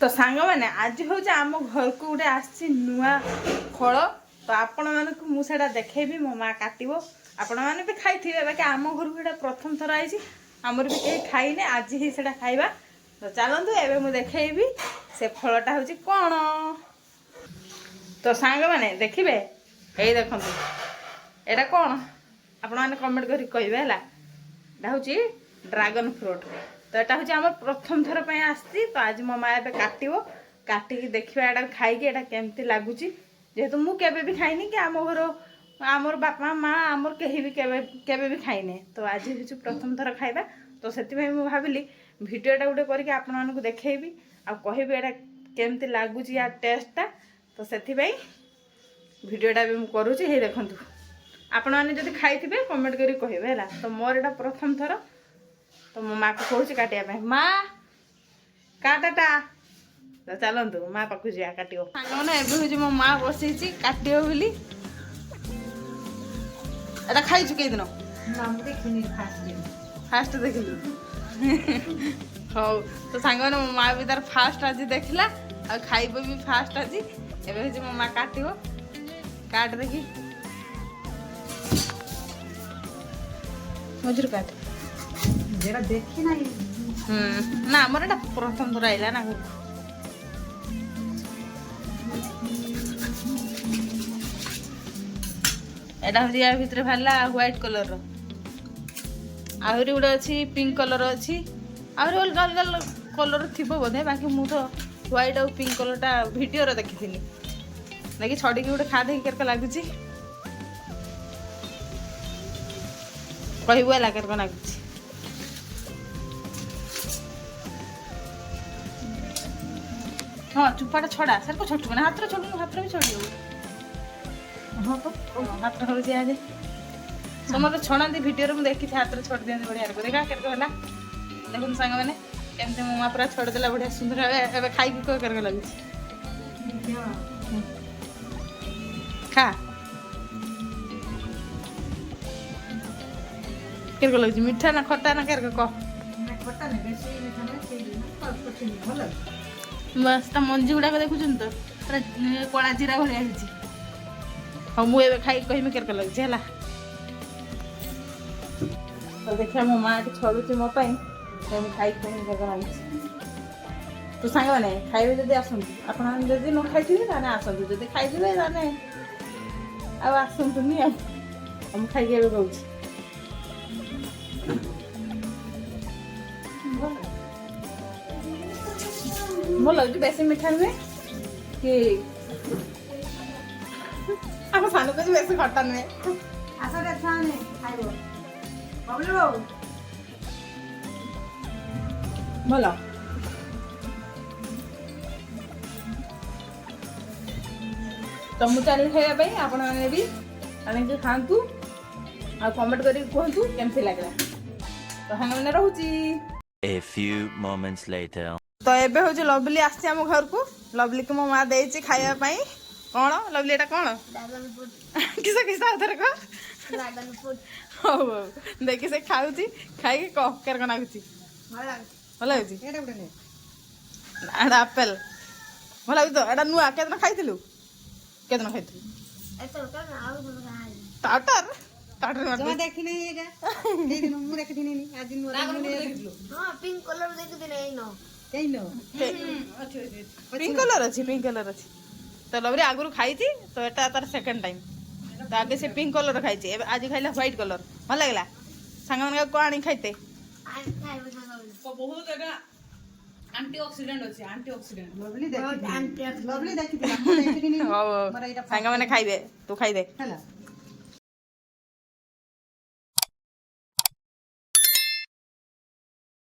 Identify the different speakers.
Speaker 1: तो सांग मैंने आज हूँ आम घर को गोटे आसी नुआ फल तो आपण मानक मुझे देखेबी मो माँ काटो आपण मैंने भी खाई बाकी आम घर को प्रथम थर आई आमर भी कहीं खाईने आज ही से खाइबा तो चलतु एवं मुझे देखेबी से फलटा हूँ कौन तो सांग मैंने देखिए यही देखु एटा कौन आपण मैंने कमेंट कर कहे है हूँ ड्रागन फ्रूट तो यहाँ हूँ आम प्रथम थर पर आसी तो आज मो माँ ए काटो काटिकी देखा यहाँ खाई केमती लगुच जेहेतु मुझे भी खाइनी कि आम घर आमर बापा माँ आमर कहीं भी केवे भी खाइने तो आज हूँ प्रथम थर खाइबा तो से भाविली भिडियोटा गोटे करके आपण मानक देखी आ कहबी यहाँ केमती लगुच या टेस्टा तो से भिडियोटा भी मुझे करुँच हे देखूँ आपण मैंने जब खाई कमेंट कर कहे है तो मोर यहाँ प्रथम थर तो मो माँ को कहूँ काटिया माँ काटाटा तो चलतु माँ पाक जा काट मैंने मो माँ बसई काटो बोली एटा खाई कई दिन फास्ट देखिलु हाँ तो सांग मैंने मो माँ भी तार फास्ट आज देखला आ खाइब भी फास्ट आज एवं मो माँ काट काट देखी मजूर काट
Speaker 2: जेरा देखी ना
Speaker 1: ना आमर एटा प्रथम थर आइला ना एटा हूँ या भितर बाहर व्हाइट कलर आहरी गोटे अच्छी पिंक कलर अच्छी आहरी अलग अलग कलर थी बोधे बाकी मुझे व्हाइट और पिंक कलरटा भिडियो देखी देखी छड़ी गोटे खा देखी केरक लगुच कहबू है केरक लगुच हाँ चुपाटा छड़ा सर को छोटू ना हाथ छोड़ हाथ भी छोड़ी हाँ तो हाथ हूँ आज समस्त छड़ाती भिडियो मुझे देखी हाथ छोड़ दिखाते बढ़िया देखा केरक है देखो सांग मैंने केमती मो माँ पूरा छोड़देला बढ़िया सुंदर भाव खाई केरक लगुच खा केरक लगुच मीठा ना खट्टा ना केरक कह बस ता मंजी गुड़ाक देखुन तो पूरा कला जीरा भाया हाँ मुझे खाई कहमी केरक लगुच है तो देखा मो माँ छड़ुची मो खाई कहमी केरक लगुच तो सांग मैंने खाइबे जब आसतु आप न खाई आसतु जब खाइबे आसतुनि हम खाई कहूँ भल लगे बेसी मीठा नुहे कि आम सान को बेसी खट्टा नुहे भल तो मुझे चैनल खाइबाई आपण मैंने भी आने खातु आ कमेंट करके कहतु केमती लगला तो हाँ मैंने रोची
Speaker 3: A few moments later.
Speaker 1: तो एबे हूँ लवली आसी आम घर को लवली को मो माँ देती खायापाई कौन लवली एटा कौन किस किस आधर हो देखी से खाऊँ खाई कह केरक नागुची भल लगुच आपेल भल लगे तो एटा नुआ के खाई खाई टाटर टाटर
Speaker 2: देखी नहीं मु देखी नहीं आज
Speaker 4: पिंक कलर देखी नहीं नो
Speaker 1: पिंक कलर अच्छी पिंक कलर अच्छी तो लवरी आगुरी खाई तो एटा तार सेकंड टाइम तो आगे से पिंक कलर खाई आज खाइला व्हाइट कलर भल लगला सांग मान को आनी खाइते तो बहुत एटा एंटीऑक्सीडेंट अच्छी एंटीऑक्सीडेंट
Speaker 2: लवली देखी लवली देखी
Speaker 1: सांग माने खाइबे तू खाई दे
Speaker 2: ହେଲା